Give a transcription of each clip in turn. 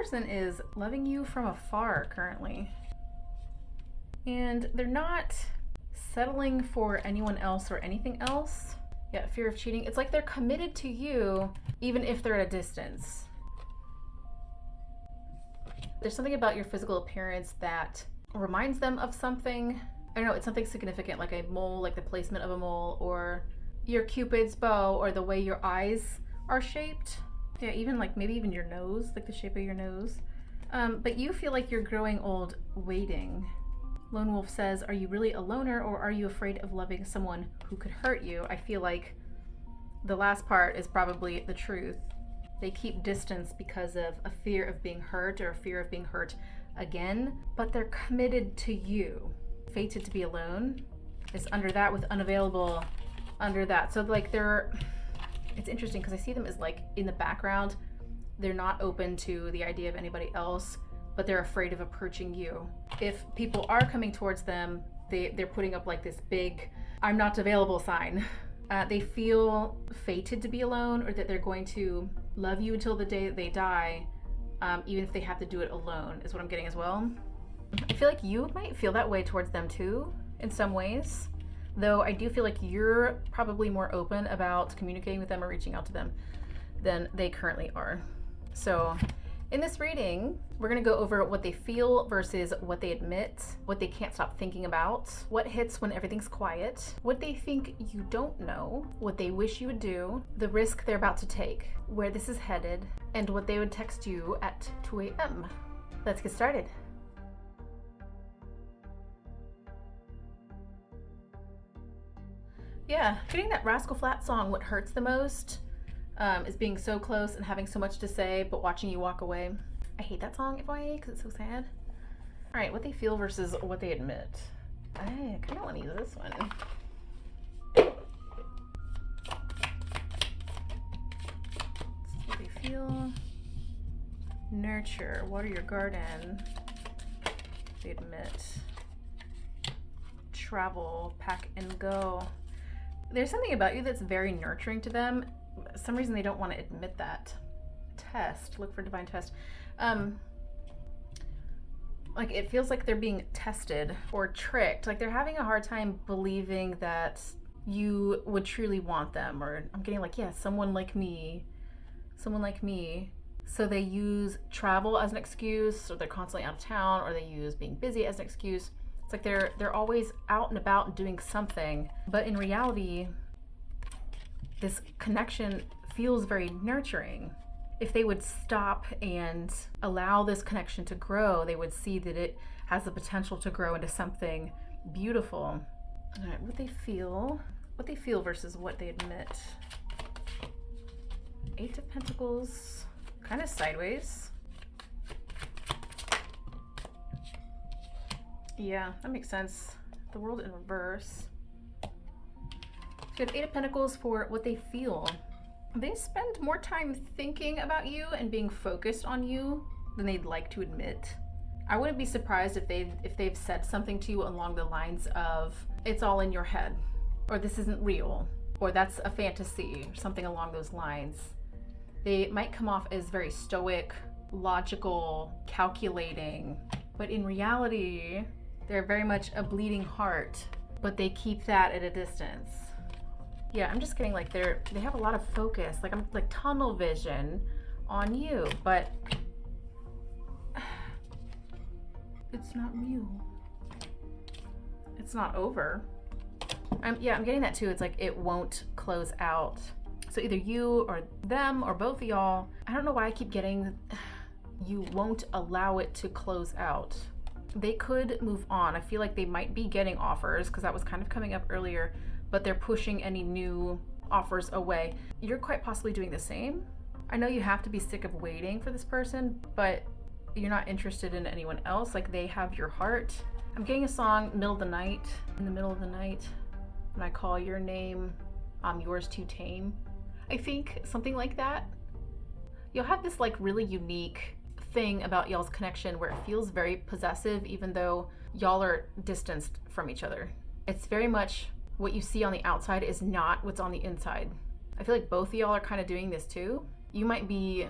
person is loving you from afar currently. And they're not settling for anyone else or anything else. Yeah, fear of cheating. It's like they're committed to you even if they're at a distance. There's something about your physical appearance that reminds them of something. I don't know, it's something significant, like a mole, like the placement of a mole, or your Cupid's bow, or the way your eyes are shaped. Yeah, even like maybe even your nose, like the shape of your nose. But you feel like you're growing old waiting. Lone Wolf says, are you really a loner, or are you afraid of loving someone who could hurt you? I feel like the last part is probably the truth. They keep distance because of a fear of being hurt or a fear of being hurt again, but they're committed to you. Fated to be alone is under that, with unavailable under that. So like it's interesting because I see them as like in the background. They're not open to the idea of anybody else, but they're afraid of approaching you. If people are coming towards them, they're putting up like this big I'm not available sign. They feel fated to be alone, or that they're going to love you until the day that they die, even if they have to do it alone, is what I'm getting as well. I feel like you might feel that way towards them too, in some ways. Though I do feel like you're probably more open about communicating with them or reaching out to them than they currently are. So in this reading, we're going to go over what they feel versus what they admit, what they can't stop thinking about, what hits when everything's quiet, what they think you don't know, what they wish you would do, the risk they're about to take, where this is headed, and what they would text you at 2 a.m. Let's get started. Yeah, getting that Rascal Flatts song, What Hurts the Most, is being so close and having so much to say, but watching you walk away. I hate that song, FYI, because it's so sad. All right, what they feel versus what they admit. I kind of want to use this one. This is what they feel. Nurture, water your garden. They admit. Travel, pack and go. There's something about you that's very nurturing to them. For some reason they don't want to admit that. Test, look for divine test. Like it feels like they're being tested or tricked. Like they're having a hard time believing that you would truly want them. Or I'm getting like, yeah, someone like me. So they use travel as an excuse, or they're constantly out of town, or they use being busy as an excuse. It's like they're always out and about and doing something. But in reality, this connection feels very nurturing. If they would stop and allow this connection to grow, they would see that it has the potential to grow into something beautiful. All right, what they feel versus what they admit. 8 of Pentacles, kind of sideways. Yeah, that makes sense. The World in reverse. So you have 8 of Pentacles for what they feel. They spend more time thinking about you and being focused on you than they'd like to admit. I wouldn't be surprised if they've said something to you along the lines of, it's all in your head, or this isn't real, or that's a fantasy, or something along those lines. They might come off as very stoic, logical, calculating, but in reality, they're very much a bleeding heart, but they keep that at a distance. Yeah, I'm just getting like they have a lot of focus, like I'm like tunnel vision on you, but it's not real. It's not over. I'm getting that too. It's like it won't close out. So either you or them or both of y'all, I don't know why I keep getting you won't allow it to close out. They could move on. I feel like they might be getting offers, because that was kind of coming up earlier, but they're pushing any new offers away. You're quite possibly doing the same. I know you have to be sick of waiting for this person, but you're not interested in anyone else. Like they have your heart. I'm getting a song, middle of the night. In the middle of the night, when I call your name, I'm yours to tame. I think something like that. You'll have this like really unique thing about y'all's connection where it feels very possessive, even though y'all are distanced from each other. It's very much what you see on the outside is not what's on the inside. I feel like both of y'all are kind of doing this too. You might be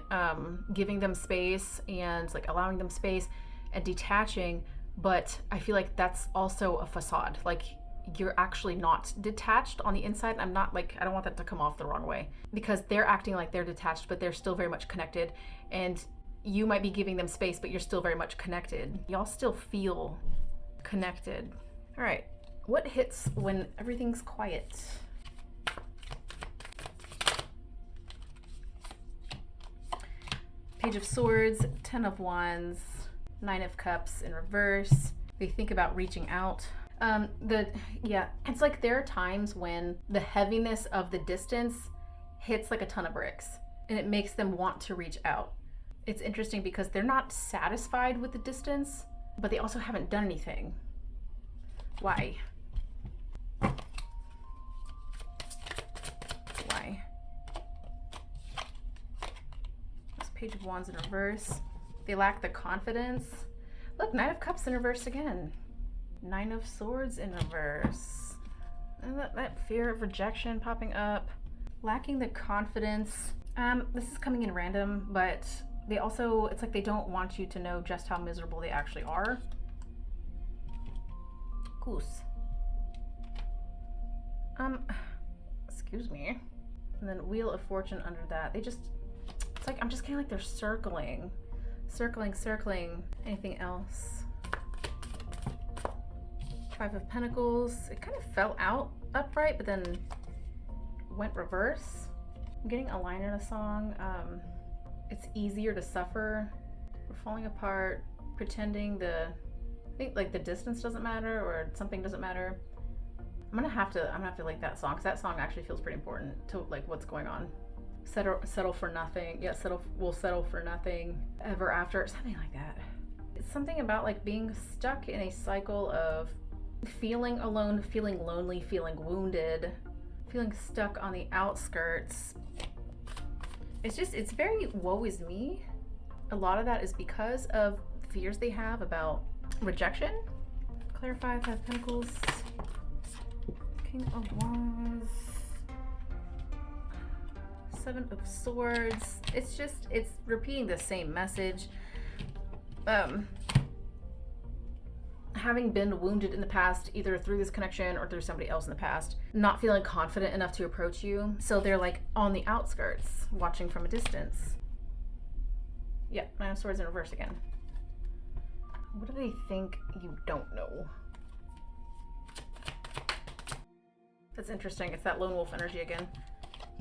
giving them space and like allowing them space and detaching, but I feel like that's also a facade. Like you're actually not detached on the inside. I'm not like, I don't want that to come off the wrong way, because they're acting like they're detached, but they're still very much connected. And you might be giving them space, but you're still very much connected. Y'all still feel connected. All right, what hits when everything's quiet? Page of Swords, 10 of Wands, 9 of Cups in reverse. They think about reaching out. It's like there are times when the heaviness of the distance hits like a ton of bricks and it makes them want to reach out. It's interesting because they're not satisfied with the distance, but they also haven't done anything. Why? Why? This Page of Wands in reverse. They lack the confidence. Look, 9 of Cups in reverse again. 9 of Swords in reverse. And that fear of rejection popping up. Lacking the confidence. This is coming in random, but they also, it's like they don't want you to know just how miserable they actually are. Goose. Excuse me. And then Wheel of Fortune under that. They just, it's like, I'm just getting like they're circling. Circling. Anything else? 5 of Pentacles. It kind of fell out upright, but then went reverse. I'm getting a line in a song. It's easier to suffer. We're falling apart, pretending I think like the distance doesn't matter or something doesn't matter. I'm gonna have to like that song, because that song actually feels pretty important to like what's going on. Settle for nothing. Yeah, we'll settle for nothing ever after, something like that. It's something about like being stuck in a cycle of feeling alone, feeling lonely, feeling wounded, feeling stuck on the outskirts. It's very woe is me. A lot of that is because of fears they have about rejection. Clarify 5 Pentacles. King of Wands. 7 of Swords. It's repeating the same message. Having been wounded in the past, either through this connection or through somebody else in the past, not feeling confident enough to approach you. So they're like on the outskirts, watching from a distance. Yeah, 9 of Swords in reverse again. What do they think you don't know? That's interesting. It's that lone wolf energy again.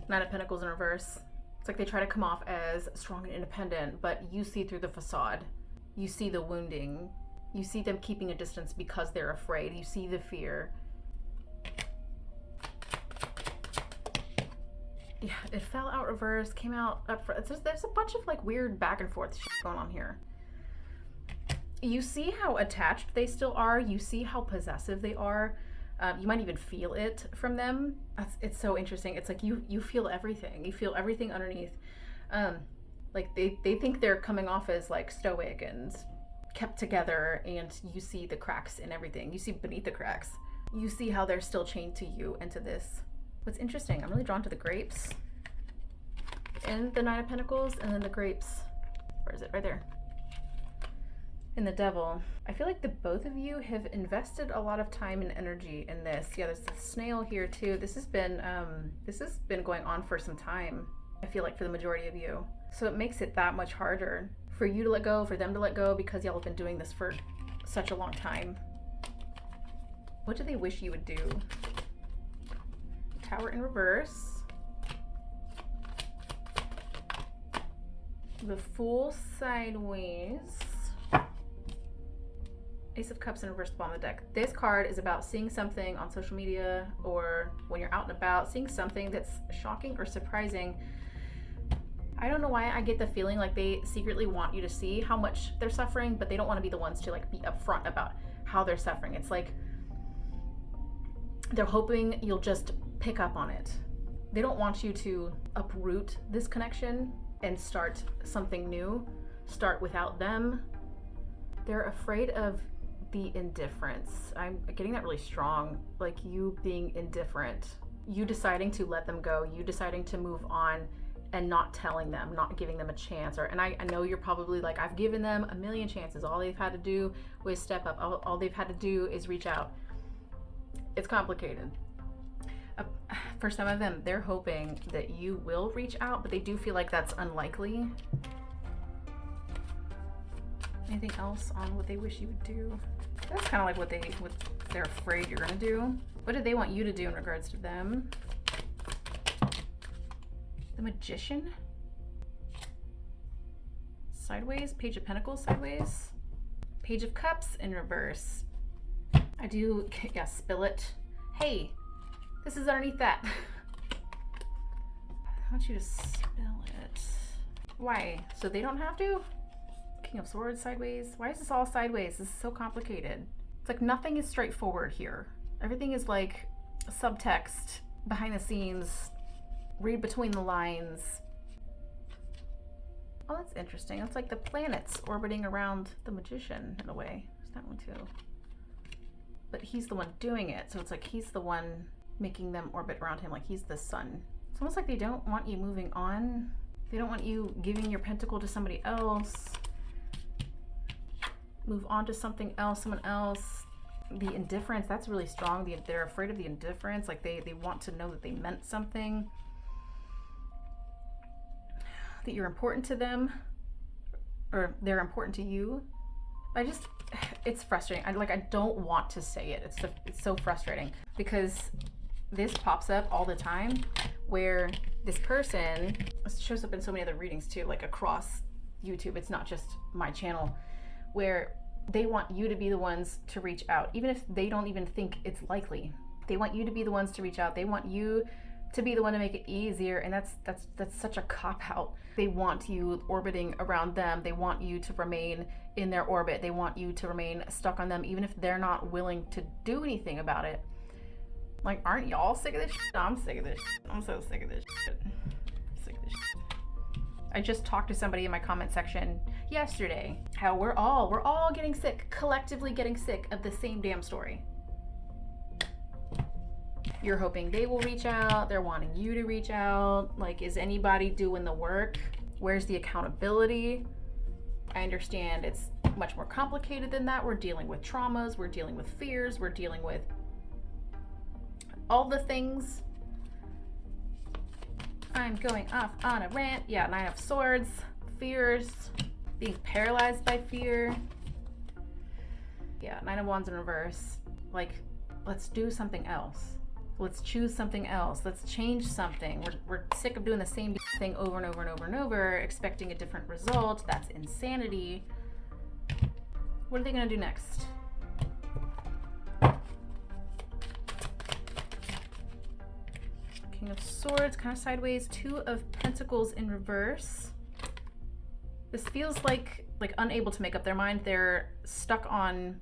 9 of Pentacles in reverse. It's like they try to come off as strong and independent, but you see through the facade. You see the wounding. You see them keeping a distance because they're afraid. You see the fear. Yeah, it fell out reverse, came out up front. There's a bunch of like weird back and forth shit going on here. You see how attached they still are. You see how possessive they are. You might even feel it from them. It's so interesting. It's like you feel everything. You feel everything underneath. Like they think they're coming off as like stoic and kept together, and you see the cracks in everything. You see beneath the cracks. You see how they're still chained to you and to this. What's interesting, I'm really drawn to the grapes and the 9 of Pentacles, and then the grapes. Where is it? Right there. And the Devil. I feel like the both of you have invested a lot of time and energy in this. Yeah, there's the snail here too. This has been going on for some time, I feel like, for the majority of you. So it makes it that much harder for you to let go, for them to let go, because y'all have been doing this for such a long time. What do they wish you would do? Tower in reverse. The Fool sideways. Ace of Cups in reverse, the bottom of the deck. This card is about seeing something on social media or when you're out and about, seeing something that's shocking or surprising. I don't know why I get the feeling like they secretly want you to see how much they're suffering, but they don't want to be the ones to like be upfront about how they're suffering. It's like they're hoping you'll just pick up on it. They don't want you to uproot this connection and start something new, start without them. They're afraid of the indifference. I'm getting that really strong, like you being indifferent, you deciding to let them go, you deciding to move on and not telling them, not giving them a chance. And I know you're probably like, I've given them a million chances. All they've had to do was step up. All they've had to do is reach out. It's complicated. For some of them, they're hoping that you will reach out, but they do feel like that's unlikely. Anything else on what they wish you would do? That's kind of like what they're afraid you're gonna do. What do they want you to do in regards to them? The Magician? Sideways, Page of Pentacles sideways. Page of Cups in reverse. I do, yeah, spill it. Hey, this is underneath that. I want you to spill it. Why? So they don't have to? King of Swords sideways. Why is this all sideways? This is so complicated. It's like nothing is straightforward here. Everything is like subtext, behind the scenes, read between the lines. Oh, that's interesting. It's like the planets orbiting around the Magician in a way. There's that one too. But he's the one doing it, so it's like he's the one making them orbit around him, like he's the sun. It's almost like they don't want you moving on. They don't want you giving your pentacle to somebody else. Move on to something else, someone else. The indifference, that's really strong. They're afraid of the indifference, like they want to know that they meant something, that you're important to them, or they're important to you. It's frustrating. I don't want to say it. It's so frustrating because this pops up all the time where this person shows up in so many other readings too, like across YouTube. It's not just my channel, where they want you to be the ones to reach out, even if they don't even think it's likely. They want you to be the ones to reach out. They want you to be the one to make it easier, and that's such a cop-out. They want you orbiting around them. They want you to remain in their orbit. They want you to remain stuck on them, even if they're not willing to do anything about it. Like, aren't y'all sick of this shit? I'm sick of this shit. I'm so sick of this shit. I'm sick of this shit. I just talked to somebody in my comment section yesterday how we're all getting sick, collectively getting sick of the same damn story. You're hoping they will reach out. They're wanting you to reach out. Like, is anybody doing the work? Where's the accountability? I understand it's much more complicated than that. We're dealing with traumas. We're dealing with fears. We're dealing with all the things. I'm going off on a rant. Yeah, Nine of Swords, fears, being paralyzed by fear. Yeah, Nine of Wands in reverse. Like, let's do something else. Let's choose something else. Let's change something. We're sick of doing the same thing over and over and over and over, expecting a different result. That's insanity. What are they gonna do next? King of Swords, kind of sideways. Two of Pentacles in reverse. This feels like unable to make up their mind. They're stuck on,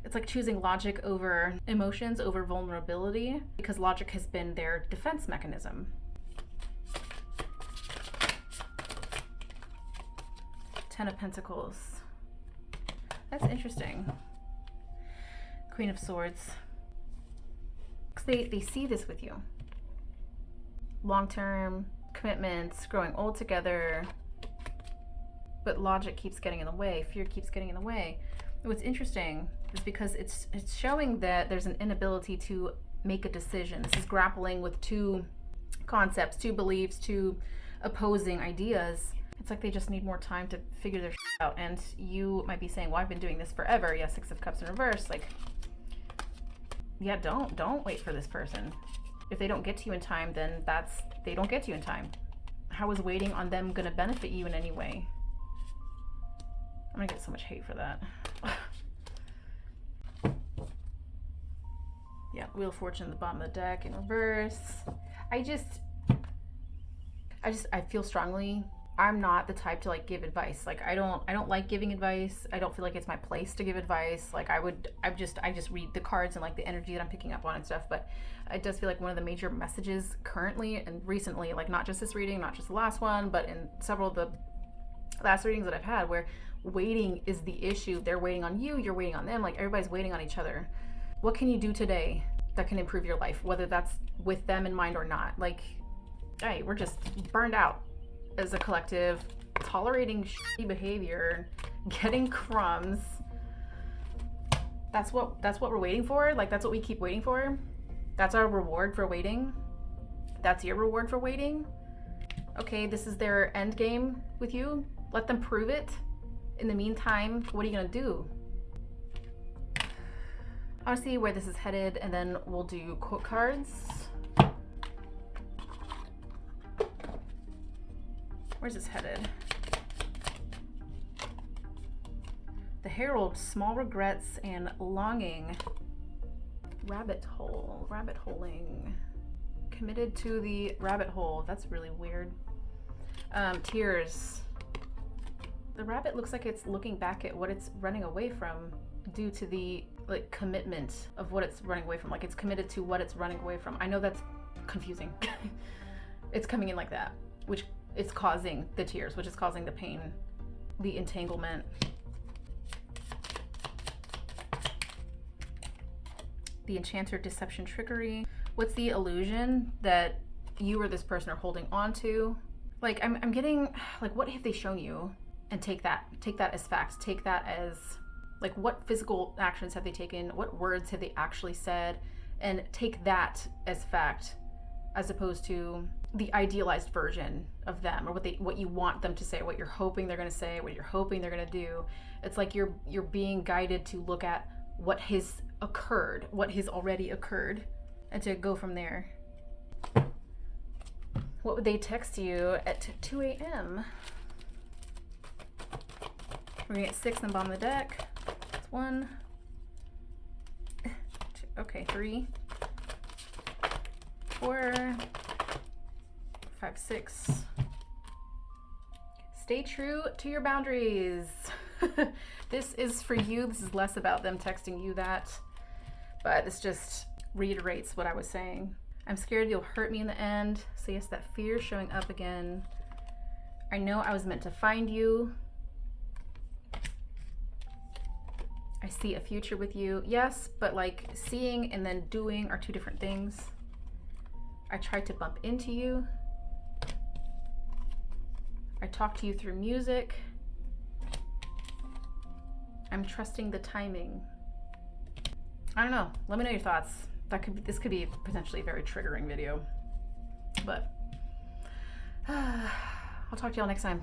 it's like choosing logic over emotions, over vulnerability, because logic has been their defense mechanism. Ten of Pentacles. That's interesting. Queen of Swords. Because they see this with you. Long-term commitments, growing old together, but logic keeps getting in the way, fear keeps getting in the way. What's interesting is because it's showing that there's an inability to make a decision. This is grappling with two concepts, two beliefs, two opposing ideas. It's like they just need more time to figure their shit out. And you might be saying, well, I've been doing this forever. Yeah, Six of Cups in reverse. Like, yeah, don't wait for this person. If they don't get to you in time, then they don't get to you in time. How is waiting on them gonna benefit you in any way? I'm gonna get so much hate for that. Yeah, Wheel of Fortune at the bottom of the deck in reverse. I feel strongly. I'm not the type to like give advice. Like I don't like giving advice. I don't feel like it's my place to give advice. Like I just read the cards and like the energy that I'm picking up on and stuff. But it does feel like one of the major messages currently and recently, like not just this reading, not just the last one, but in several of the last readings that I've had, where waiting is the issue. They're waiting on you, you're waiting on them, like everybody's waiting on each other. What can you do today that can improve your life, whether that's with them in mind or not? Like, Hey, we're just burned out as a collective, tolerating shitty behavior, getting crumbs. That's what we're waiting for? Like, that's what we keep waiting for? That's our reward for waiting? That's your reward for waiting? Okay, this is their end game with you. Let them prove it. In the meantime, what are you gonna do? I wanna see where this is headed, and then we'll do quote cards. Where's this headed? The Herald, small regrets and longing. Rabbit hole, rabbit holing. Committed to the rabbit hole. That's really weird. Tears. The rabbit looks like it's looking back at what it's running away from due to the like commitment of what it's running away from. Like, it's committed to what it's running away from. I know that's confusing. It's coming in like that, which is causing the tears, which is causing the pain, the entanglement. The enchanter, deception, trickery. What's the illusion that you or this person are holding on to? Like, I'm getting, like, what have they shown you? And take that as facts. Take that as, like, what physical actions have they taken? What words have they actually said? And take that as fact, as opposed to the idealized version of them, or what you want them to say, what you're hoping they're gonna say, what you're hoping they're gonna do. It's like you're being guided to look at what has occurred, what has already occurred, and to go from there. What would they text you at 2 a.m.? We're gonna get 6 and bottom of the deck. That's 1. 2, okay, 3, 4, 5, 6. Stay true to your boundaries. This is for you. This is less about them texting you that, but this just reiterates what I was saying. I'm scared you'll hurt me in the end. So yes, that fear is showing up again. I know I was meant to find you. I see a future with you. Yes, but like seeing and then doing are two different things. I tried to bump into you. I talked to you through music. I'm trusting the timing. I don't know. Let me know your thoughts. This could be potentially a very triggering video. But I'll talk to y'all next time.